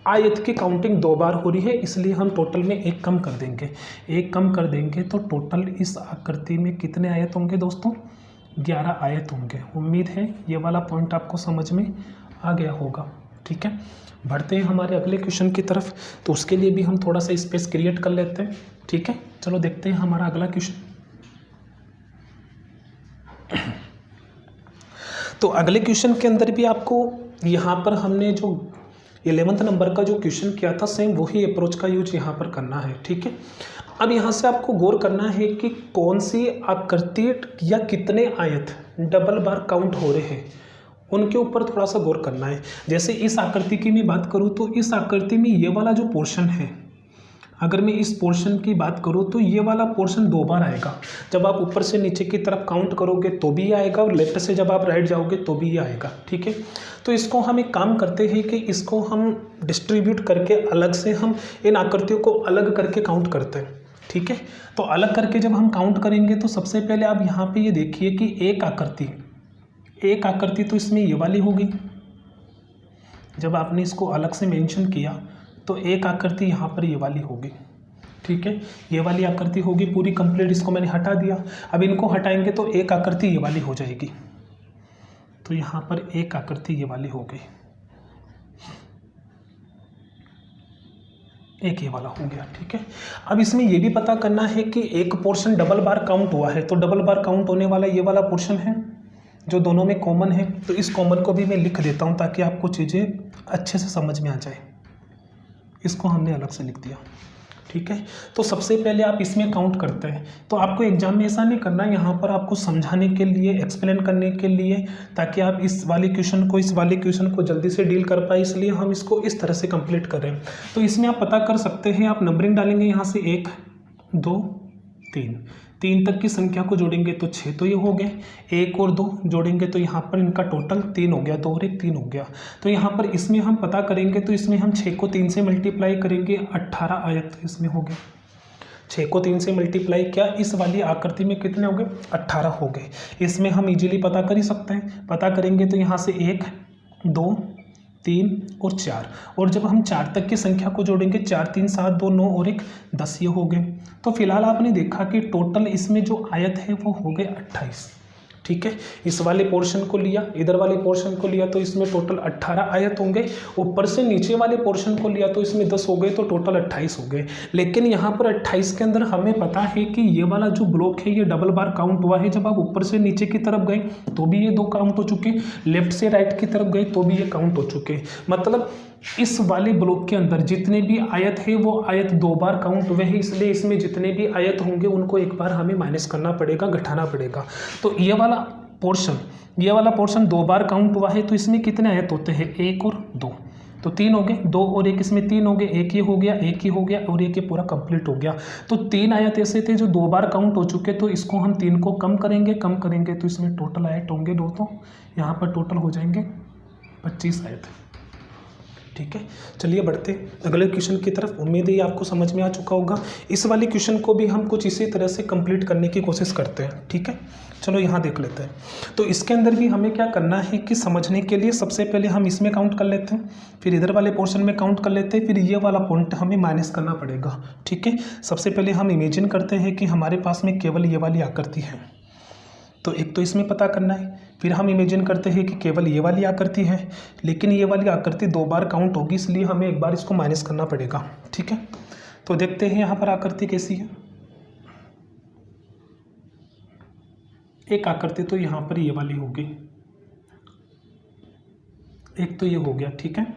आयत की काउंटिंग 2 बार हो रही है, इसलिए हम टोटल में 1 कम कर देंगे। 1 कम कर देंगे तो टोटल इस आकृति में कितने आयत होंगे दोस्तों 11 आयत होंगे। उम्मीद है ये वाला पॉइंट आपको समझ में आ गया होगा, ठीक है। बढ़ते हैं हमारे अगले क्वेश्चन की तरफ। तो उसके लिए भी हम थोड़ा सा स्पेस क्रिएट कर लेते हैं, ठीक है। चलो देखते हैं हमारा अगला क्वेश्चन। तो अगले क्वेश्चन के अंदर भी आपको यहाँ पर हमने जो 11वें नंबर का जो क्वेश्चन किया था सेम वही अप्रोच का यूज यहाँ पर करना है, ठीक है। अब यहाँ से आपको गौर करना है कि कौन सी आकृति या कितने आयत डबल बार काउंट हो रहे हैं उनके ऊपर थोड़ा सा गौर करना है। जैसे इस आकृति की मैं बात करूँ तो इस आकृति में ये वाला जो पोर्शन है, अगर मैं इस पोर्शन की बात करूँ तो ये वाला पोर्शन 2 बार आएगा। जब आप ऊपर से नीचे की तरफ काउंट करोगे तो भी आएगा और लेफ्ट से जब आप राइट जाओगे तो भी आएगा, ठीक है। तो इसको हम एक काम करते हैं कि इसको हम डिस्ट्रीब्यूट करके अलग से हम इन आकृतियों को अलग करके काउंट करते हैं, ठीक है। तो अलग करके जब हम काउंट करेंगे तो सबसे पहले आप यहाँ पे ये देखिए कि एक आकृति तो इसमें ये वाली होगी। जब आपने इसको अलग से मेंशन किया तो एक आकृति यहाँ पर ये वाली होगी, ठीक है। ये वाली आकृति होगी पूरी कंप्लीट, इसको मैंने हटा दिया। अब इनको हटाएंगे तो एक आकृति ये वाली हो जाएगी। तो यहाँ पर एक आकृति ये वाली हो गई, एक ये वाला हो गया, ठीक है। अब इसमें ये भी पता करना है कि एक पोर्शन डबल बार काउंट हुआ है, तो डबल बार काउंट होने वाला ये वाला पोर्शन है जो दोनों में कॉमन है। तो इस कॉमन को भी मैं लिख देता हूँ ताकि आपको चीज़ें अच्छे से समझ में आ जाए। इसको हमने अलग से लिख दिया, ठीक है। तो सबसे पहले आप इसमें काउंट करते हैं। तो आपको एग्जाम में ऐसा नहीं करना, यहाँ पर आपको समझाने के लिए, एक्सप्लेन करने के लिए, ताकि आप इस वाले क्वेश्चन को जल्दी से डील कर पाए, इसलिए हम इसको इस तरह से कंप्लीट करें। तो इसमें आप पता कर सकते हैं, आप नंबरिंग डालेंगे यहाँ से 1, 2, 3, 3 तक की संख्या को जोड़ेंगे तो 6 तो ये हो गए, 1 और 2 जोड़ेंगे तो यहाँ पर इनका टोटल 3 हो गया, 2 और 1 3 हो गया। तो यहाँ पर इसमें हम पता करेंगे तो इसमें हम 6 को 3 से मल्टीप्लाई करेंगे, 18 आयत इसमें हो गए। 6 को 3 से मल्टीप्लाई किया, इस वाली आकृति में कितने हो गए, 18 हो गए। इसमें हम इजीली पता कर ही सकते हैं, पता करेंगे तो यहाँ से 1 2 3 और 4, और जब हम 4 तक की संख्या को जोड़ेंगे 4 3 7 2 9 और 1 10 ये हो गए। तो फिलहाल आपने देखा कि टोटल इसमें जो आयत है वो हो गए 28। ठीक है, इस वाले पोर्शन को लिया, इधर वाले पोर्शन को लिया तो इसमें टोटल 18 आयत होंगे, ऊपर से नीचे वाले पोर्शन को लिया तो इसमें 10 हो गए, तो टोटल 28 हो गए। लेकिन यहाँ पर 28 के अंदर हमें पता है कि ये वाला जो ब्लॉक है ये डबल बार काउंट हुआ है। जब आप ऊपर से नीचे की तरफ गए तो भी ये 2 काउंट हो चुके, लेफ्ट से राइट की तरफ गए तो भी ये काउंट हो चुके। मतलब इस वाले ब्लॉक के अंदर जितने भी आयत है वो आयत 2 बार काउंट हुए हैं, इसलिए इसमें जितने भी आयत होंगे उनको एक बार हमें माइनस करना पड़ेगा, घटाना पड़ेगा। तो ये वाला पोर्शन 2 बार काउंट हुआ है, तो इसमें कितने आयत होते हैं, 1 और 2, तो 3 हो गए, 2 और 1 इसमें 3 हो गए, 1 ही हो गया, 1 ही हो गया और 1 ये पूरा कंप्लीट हो गया। तो 3 आयत ऐसे थे जो 2 बार काउंट हो चुके, तो इसको हम 3 को कम करेंगे तो इसमें टोटल आयत होंगे 2, तो यहाँ पर टोटल हो जाएंगे 25 आयत। ठीक है, चलिए बढ़ते अगले क्वेश्चन की तरफ। उम्मीद है ये आपको समझ में आ चुका होगा। इस वाले क्वेश्चन को भी हम कुछ इसी तरह से कंप्लीट करने की कोशिश करते हैं। ठीक है, चलो यहाँ देख लेते हैं। तो इसके अंदर भी हमें क्या करना है कि समझने के लिए सबसे पहले हम इसमें काउंट कर लेते हैं, फिर इधर वाले पोर्शन में काउंट कर लेते हैं, फिर ये वाला पॉइंट हमें माइनस करना पड़ेगा। ठीक है, सबसे पहले हम इमेजिन करते हैं कि हमारे पास में केवल ये वाली आकृति है, तो एक तो इसमें पता करना है। फिर हम इमेजिन करते हैं कि केवल ये वाली आकृति है, लेकिन ये वाली आकृति 2 बार काउंट होगी, इसलिए हमें एक बार इसको माइनस करना पड़ेगा। ठीक है, तो देखते हैं यहाँ पर आकृति कैसी है। एक आकृति तो यहाँ पर ये वाली होगी, एक तो ये हो गया। ठीक है,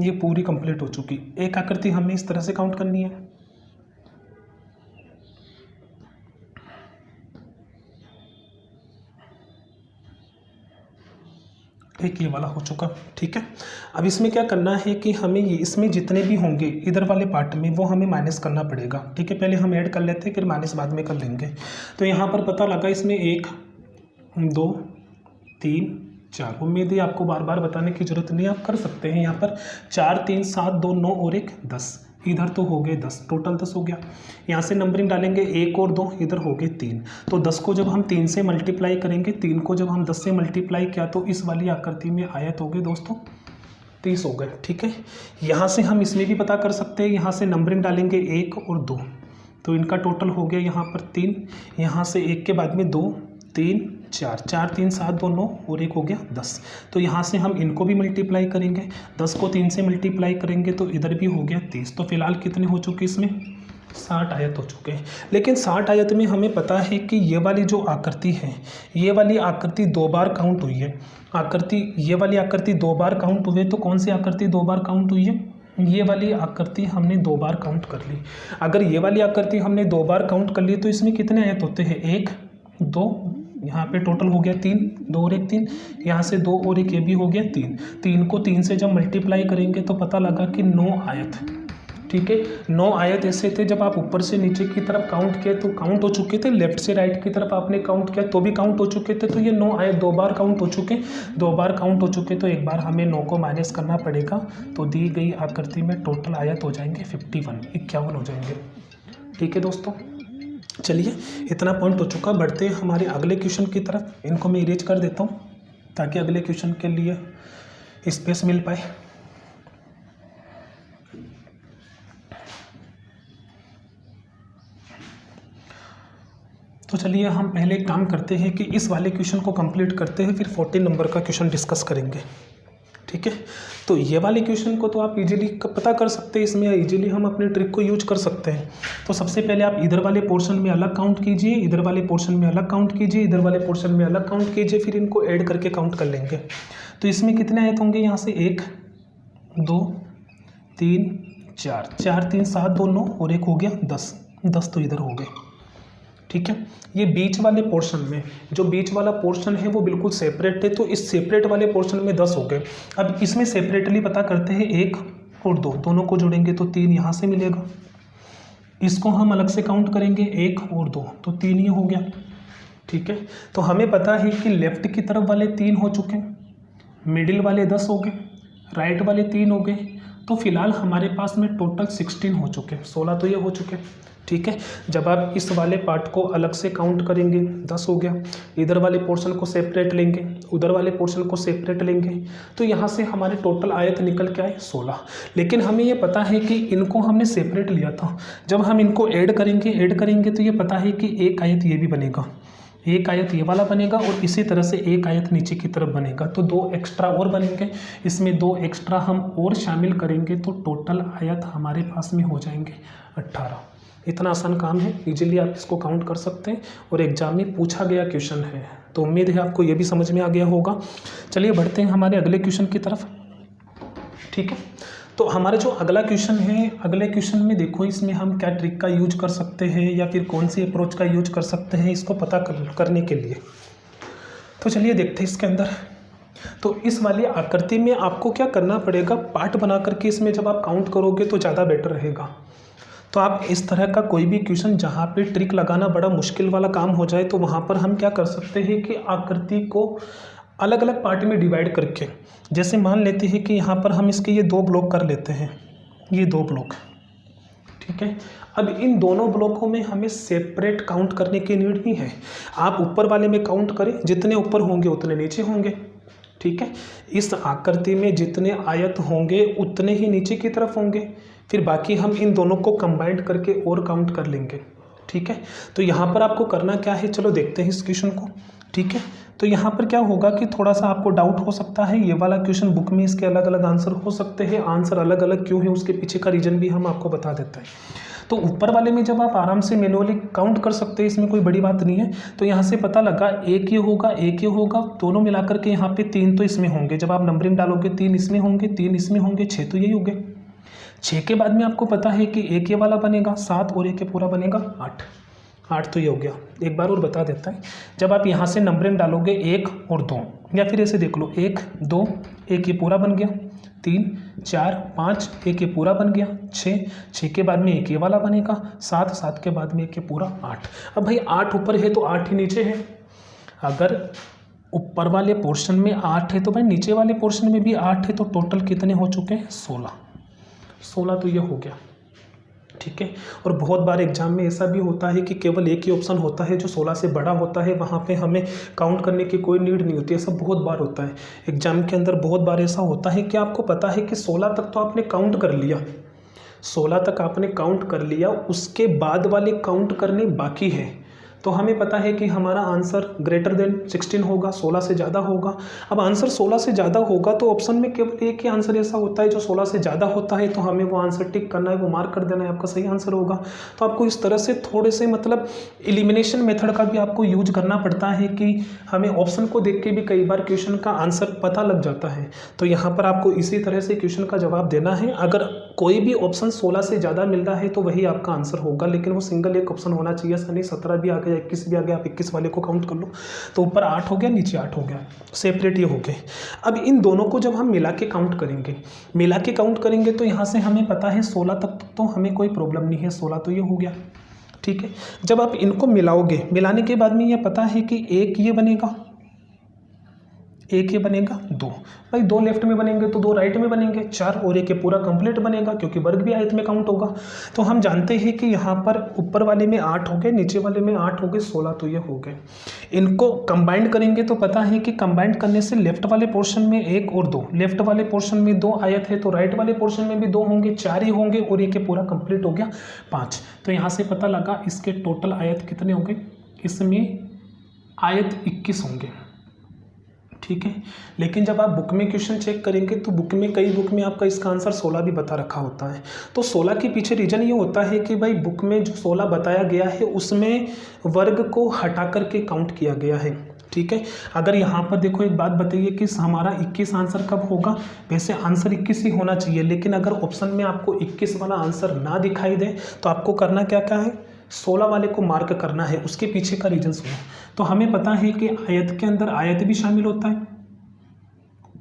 ये पूरी कंप्लीट हो चुकी। एक आकृति हमें इस तरह से काउंट करनी है, एक ये वाला हो चुका। ठीक है, अब इसमें क्या करना है कि हमें ये इसमें जितने भी होंगे इधर वाले पार्ट में वो हमें माइनस करना पड़ेगा। ठीक है, पहले हम ऐड कर लेते हैं, फिर माइनस बाद में कर लेंगे। तो यहाँ पर पता लगा इसमें 1 2 3 4। उम्मीद है आपको बार बार बताने की जरूरत नहीं, आप कर सकते हैं। यहाँ पर 4 3 7 2 9 और 1 10, इधर तो हो गए 10, टोटल 10 हो गया। यहाँ से नंबरिंग डालेंगे 1 और 2, इधर हो गए 3। तो 10 को जब हम 3 से मल्टीप्लाई करेंगे, 3 को जब हम 10 से मल्टीप्लाई किया तो इस वाली आकृति में आयत हो गए दोस्तों 30 हो गए। ठीक है, यहाँ से हम इसमें भी पता कर सकते हैं, यहाँ से नंबरिंग डालेंगे 1 और 2, तो इनका टोटल हो गया यहाँ पर 3, यहाँ से 1 के बाद में 2 3 4, 4 3 7 2 9 और 1 हो गया 10। तो यहाँ से हम इनको भी मल्टीप्लाई करेंगे, 10 को 3 से मल्टीप्लाई करेंगे तो इधर भी हो गया 30। तो फिलहाल कितने हो चुके इसमें, 60 आयत हो चुके हैं। लेकिन 60 आयत में हमें पता है कि ये वाली जो आकृति है, ये वाली आकृति 2 बार काउंट हुई है। ये वाली आकृति 2 बार काउंट हुई है, तो कौन सी आकृति 2 बार काउंट हुई है, ये वाली आकृति हमने 2 बार काउंट कर ली। अगर ये वाली आकृति हमने 2 बार काउंट कर ली तो इसमें कितने आयत होते हैं, 1 2, यहाँ पे टोटल हो गया 3, 2 और 1 3, यहाँ से 2 और 1 ये भी हो गया 3। 3 को 3 से जब मल्टीप्लाई करेंगे तो पता लगा कि 9 आयत। ठीक है, 9 आयत ऐसे थे जब आप ऊपर से नीचे की तरफ काउंट किए तो काउंट हो चुके थे, लेफ्ट से राइट की तरफ आपने काउंट किया तो भी काउंट हो चुके थे। तो ये 9 आयत 2 बार काउंट हो चुके, 2 बार काउंट हो चुके, तो एक बार हमें 9 को माइनस करना पड़ेगा। तो दी गई आकृति में टोटल आयत हो जाएंगे 51 हो जाएंगे। ठीक है दोस्तों, चलिए इतना पॉइंट हो चुका, बढ़ते हैं हमारे अगले क्वेश्चन की तरफ। इनको मैं इरेज कर देता हूँ ताकि अगले क्वेश्चन के लिए स्पेस मिल पाए। तो चलिए हम पहले एक काम करते हैं कि इस वाले क्वेश्चन को कंप्लीट करते हैं, फिर 14 नंबर का क्वेश्चन डिस्कस करेंगे। ठीक है, तो ये वाले क्वेश्चन को तो आप इजीली पता कर सकते हैं, इसमें इजीली हम अपने ट्रिक को यूज कर सकते हैं। तो सबसे पहले आप इधर वाले पोर्शन में अलग काउंट कीजिए, इधर वाले पोर्शन में अलग काउंट कीजिए, इधर वाले पोर्शन में अलग काउंट कीजिए, फिर इनको ऐड करके काउंट कर लेंगे। तो इसमें कितने आयत होंगे, यहाँ से 1 2 3 4, 4 3 7 2 9 और 1 हो गया 10 तो इधर हो गए। ठीक है, ये बीच वाले पोर्शन में, जो बीच वाला पोर्शन है वो बिल्कुल सेपरेट है, तो इस सेपरेट वाले पोर्शन में 10 हो गए। अब इसमें सेपरेटली पता करते हैं 1 और 2 दोनों को जोड़ेंगे तो 3 यहाँ से मिलेगा, इसको हम अलग से काउंट करेंगे 1 और 2, तो 3 ये हो गया। ठीक है, तो हमें पता है कि लेफ्ट की तरफ वाले 3 हो चुके, मिडिल वाले 10 हो गए, राइट वाले 3 हो गए, तो फिलहाल हमारे पास में टोटल 16 हो चुके, 16 तो ये हो चुके। ठीक है, जब आप इस वाले पार्ट को अलग से काउंट करेंगे 10 हो गया, इधर वाले पोर्शन को सेपरेट लेंगे, उधर वाले पोर्शन को सेपरेट लेंगे, तो यहाँ से हमारे टोटल आयत निकल के आए 16। लेकिन हमें ये पता है कि इनको हमने सेपरेट लिया था, जब हम इनको ऐड करेंगे तो ये पता है कि एक आयत ये भी बनेगा, एक आयत ये वाला बनेगा और इसी तरह से एक आयत नीचे की तरफ बनेगा, तो 2 एक्स्ट्रा और बनेंगे, इसमें 2 एक्स्ट्रा हम और शामिल करेंगे तो टोटल आयत हमारे पास में हो जाएंगे 18। इतना आसान काम है, इजीली आप इसको काउंट कर सकते हैं और एग्जाम में पूछा गया क्वेश्चन है, तो उम्मीद है आपको ये भी समझ में आ गया होगा। चलिए बढ़ते हैं हमारे अगले क्वेश्चन की तरफ। ठीक है, तो हमारा जो अगला क्वेश्चन है, अगले क्वेश्चन में देखो इसमें हम क्या ट्रिक का यूज कर सकते हैं या फिर कौन सी अप्रोच का यूज कर सकते हैं इसको पता करने के लिए। तो चलिए देखते हैं इसके अंदर। तो इस वाली आकृति में आपको क्या करना पड़ेगा, पार्ट बना करके इसमें जब आप काउंट करोगे तो ज़्यादा बेटर रहेगा। तो आप इस तरह का कोई भी क्वेश्चन जहाँ पे ट्रिक लगाना बड़ा मुश्किल वाला काम हो जाए तो वहाँ पर हम क्या कर सकते हैं कि आकृति को अलग अलग पार्ट में डिवाइड करके, जैसे मान लेते हैं कि यहाँ पर हम इसके ये 2 ब्लॉक कर लेते हैं, ये 2 ब्लॉक। ठीक है, अब इन दोनों ब्लॉकों में हमें सेपरेट काउंट करने की नीड नहीं है, आप ऊपर वाले में काउंट करें, जितने ऊपर होंगे उतने नीचे होंगे। ठीक है, इस आकृति में जितने आयत होंगे उतने ही नीचे की तरफ होंगे, फिर बाकी हम इन दोनों को कंबाइंड करके और काउंट कर लेंगे। ठीक है, तो यहाँ पर आपको करना क्या है, चलो देखते हैं इस क्वेश्चन को। ठीक है, तो यहाँ पर क्या होगा कि थोड़ा सा आपको डाउट हो सकता है, ये वाला क्वेश्चन बुक में इसके अलग अलग आंसर हो सकते हैं, आंसर अलग अलग क्यों है उसके पीछे का रीजन भी हम आपको बता देते हैं। तो ऊपर वाले में जब आप आराम से मैनुअली काउंट कर सकते हैं, इसमें कोई बड़ी बात नहीं है। तो यहाँ से पता लगा एक ये होगा, एक ये होगा, दोनों मिलाकर के यहाँ पे 3 तो इसमें होंगे, जब आप नंबरिंग डालोगे 3 इसमें होंगे, 3 इसमें होंगे, 6 तो यही हो गए। 6 के बाद में आपको पता है कि एक ये वाला बनेगा 7 और एक ये पूरा बनेगा 8 तो ये हो गया। एक बार और बता देता है, जब आप यहाँ से नंबरिंग डालोगे 1 और 2, या फिर ऐसे देख लो 1 2 एक ये पूरा बन गया, 3 4 5 एक ये पूरा बन गया, 6 के बाद में एक ये वाला बनेगा, 7 के बाद में एक ये पूरा 8। अब भाई 8 ऊपर है तो 8 ही नीचे है, अगर ऊपर वाले पोर्शन में 8 है तो भाई नीचे वाले पोर्शन में भी 8 है, तो टोटल कितने हो चुके हैं 16 तो ये हो गया। ठीक है, और बहुत बार एग्जाम में ऐसा भी होता है कि केवल एक ही ऑप्शन होता है जो 16 से बड़ा होता है, वहाँ पे हमें काउंट करने की कोई नीड नहीं होती, ऐसा बहुत बार होता है एग्जाम के अंदर। बहुत बार ऐसा होता है कि आपको पता है कि 16 तक तो आपने काउंट कर लिया, 16 तक आपने काउंट कर लिया, उसके बाद वाले काउंट करने बाकी है, तो हमें पता है कि हमारा आंसर ग्रेटर देन 16 होगा, 16 से ज़्यादा होगा। अब आंसर 16 से ज़्यादा होगा तो ऑप्शन में केवल एक ही आंसर ऐसा होता है जो 16 से ज़्यादा होता है, तो हमें वो आंसर टिक करना है, वो मार्क कर देना है, आपका सही आंसर होगा। तो आपको इस तरह से थोड़े से मतलब एलिमिनेशन मेथड का भी आपको यूज करना पड़ता है कि हमें ऑप्शन को देख के भी कई बार क्वेश्चन का आंसर पता लग जाता है। तो यहाँ पर आपको इसी तरह से क्वेश्चन का जवाब देना है। अगर कोई भी ऑप्शन 16 से ज़्यादा मिल रहा है तो वही आपका आंसर होगा, लेकिन वो सिंगल एक ऑप्शन होना चाहिए, ऐसा नहीं 17 भी आ गया 21 भी आ गया, आप 21 वाले को काउंट कर लो। तो ऊपर 8 हो गया, नीचे 8 हो गया, सेपरेट ये हो गए। अब इन दोनों को जब हम मिला के काउंट करेंगे तो यहाँ से हमें पता है 16 तक तो हमें कोई प्रॉब्लम नहीं है, 16 तो ये हो गया। ठीक है, जब आप इनको मिलाओगे, मिलाने के बाद में ये पता है कि एक ये बनेगा, एक ये बनेगा 2, भाई 2 लेफ्ट में बनेंगे तो 2 राइट में बनेंगे, 4 और एक ये पूरा कंप्लीट बनेगा क्योंकि वर्ग भी आयत में काउंट होगा। तो हम जानते हैं कि यहाँ पर ऊपर वाले में 8 हो गए, नीचे वाले में 8 हो गए, 16 तो ये हो गए। इनको कंबाइंड करेंगे तो पता है कि कंबाइंड करने से लेफ्ट वाले पोर्शन में 1 और 2, लेफ्ट वाले पोर्शन में 2 आयत है तो राइट वाले पोर्शन में भी 2 होंगे, 4 ही होंगे और एक ये पूरा कंप्लीट हो गया 5। तो यहाँ से पता लगा इसके टोटल आयत कितने होंगे, इसमें आयत 21 होंगे। ठीक है, लेकिन जब आप बुक में क्वेश्चन चेक करेंगे तो कई बुक में आपका इसका आंसर 16 भी बता रखा होता है। तो 16 के पीछे रीजन ये होता है कि भाई बुक में जो 16 बताया गया है उसमें वर्ग को हटा करके काउंट किया गया है। ठीक है, अगर यहाँ पर देखो एक बात बताइए कि हमारा 21 आंसर कब होगा, वैसे आंसर 21 ही होना चाहिए, लेकिन अगर ऑप्शन में आपको 21 वाला आंसर ना दिखाई दे तो आपको करना क्या क्या है, 16 वाले को मार्क करना है। उसके पीछे का रीजन सुनो। तो हमें पता है कि आयत के अंदर आयत भी शामिल होता है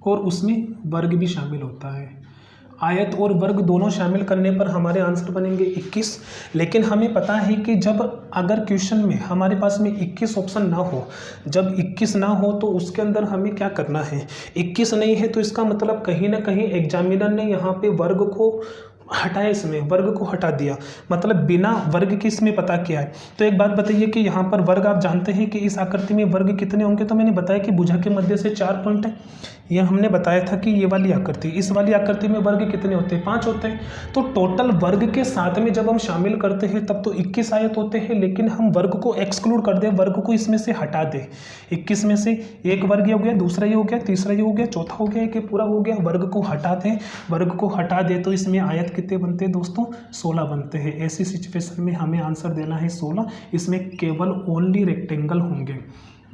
और उसमें वर्ग भी शामिल होता है। आयत और वर्ग दोनों शामिल करने पर हमारे आंसर बनेंगे 21। लेकिन हमें पता है कि जब अगर क्वेश्चन में हमारे पास में 21 ऑप्शन ना हो, जब 21 ना हो तो उसके अंदर हमें क्या करना है, 21 नहीं है तो इसका मतलब कहीं ना कहीं एग्जामिनर ने यहाँ पे वर्ग को हटाया, इसमें वर्ग को हटा दिया, मतलब बिना वर्ग के इसमें पता किया है। तो एक बात बताइए कि यहाँ पर वर्ग आप जानते हैं कि इस आकृति में वर्ग कितने होंगे, तो मैंने बताया कि भुजा के मध्य से 4 पॉइंट है, ये हमने बताया था कि ये वाली आकृति, इस वाली आकृति में वर्ग कितने होते हैं, 5 होते हैं। तो टोटल वर्ग के साथ में जब हम शामिल करते हैं तब तो 21 आयत होते हैं, लेकिन हम वर्ग को एक्सक्लूड कर दें, वर्ग को इसमें से हटा दें, 21 में से एक वर्ग ये हो गया, दूसरा ये हो गया, तीसरा ये हो गया, चौथा हो गया, कि पूरा हो गया, वर्ग को हटा दें, वर्ग को हटा दें तो इसमें आयत कितने बनते हैं दोस्तों, 16 बनते हैं। ऐसी सिचुएशन में हमें आंसर देना है 16। इसमें केवल ओनली रेक्टेंगल होंगे,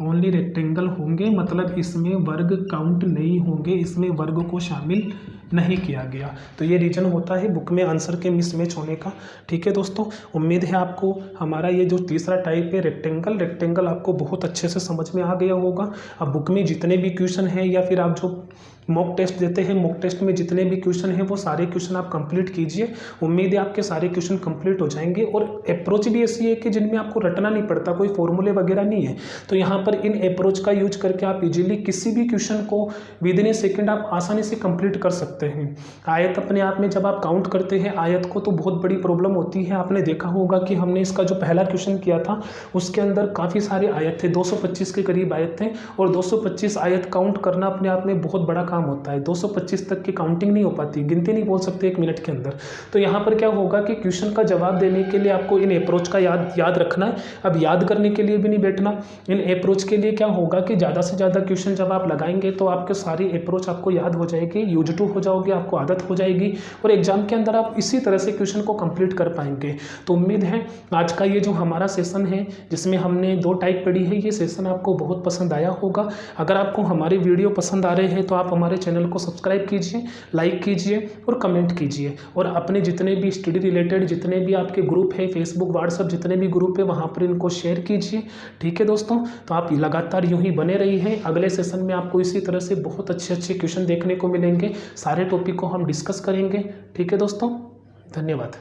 ओनली रेक्टेंगल होंगे, मतलब इसमें वर्ग काउंट नहीं होंगे, इसमें वर्ग को शामिल नहीं किया गया। तो ये रीजन होता है बुक में आंसर के मिसमैच होने का। ठीक है दोस्तों, उम्मीद है आपको हमारा ये जो तीसरा टाइप है रेक्टेंगल आपको बहुत अच्छे से समझ में आ गया होगा। अब बुक में जितने भी क्वेश्चन हैं या फिर आप जो मॉक टेस्ट देते हैं, मॉक टेस्ट में जितने भी क्वेश्चन हैं वो सारे क्वेश्चन आप कंप्लीट कीजिए। उम्मीद है आपके सारे क्वेश्चन कंप्लीट हो जाएंगे। और अप्रोच भी ऐसी है कि जिनमें आपको रटना नहीं पड़ता, कोई फॉर्मूले वगैरह नहीं है। तो यहाँ पर इन अप्रोच का यूज करके आप इजीली किसी भी क्वेश्चन को विद इन ए सेकेंड आप आसानी से कंप्लीट कर सकते हैं। आयत अपने आप में जब आप काउंट करते हैं आयत को तो बहुत बड़ी प्रॉब्लम होती है। आपने देखा होगा कि हमने इसका जो पहला क्वेश्चन किया था उसके अंदर काफ़ी सारे आयत थे, 225 के करीब आयत थे, और 225 आयत काउंट करना अपने आप में बहुत बड़ा काम होता है। 225 तक की काउंटिंग नहीं हो पाती, गिनती नहीं बोल सकते 1 मिनट के अंदर। तो यहाँ पर क्या होगा कि क्वेश्चन का जवाब देने के लिए आपको इन अप्रोच का याद रखना है। अब याद करने के लिए भी नहीं बैठना, इन अप्रोच के लिए क्या होगा कि ज़्यादा से ज़्यादा क्वेश्चन जब आप लगाएंगे तो आपके सारी अप्रोच आपको याद हो जाएगी, यूज टू हो जाओगे, आपको आदत हो जाएगी, और एग्जाम के अंदर आप इसी तरह से क्वेश्चन को कंप्लीट कर पाएंगे। तो उम्मीद है आज का ये जो हमारा सेशन है जिसमें हमने 2 टाइप पढ़ी है, ये सेशन आपको बहुत पसंद आया होगा। अगर आपको हमारे वीडियो पसंद आ रहे हैं तो आप हमारे चैनल को सब्सक्राइब कीजिए, लाइक कीजिए और कमेंट कीजिए, और अपने जितने भी स्टडी रिलेटेड जितने भी आपके ग्रुप है, फेसबुक व्हाट्सएप जितने भी ग्रुप है वहाँ पर इनको शेयर कीजिए। ठीक है दोस्तों, तो आप लगातार यूँ ही बने रही हैं। अगले सेशन में आपको इसी तरह से बहुत अच्छे क्वेश्चन देखने को मिलेंगे, सारे टॉपिक को हम डिस्कस करेंगे। ठीक है दोस्तों, धन्यवाद।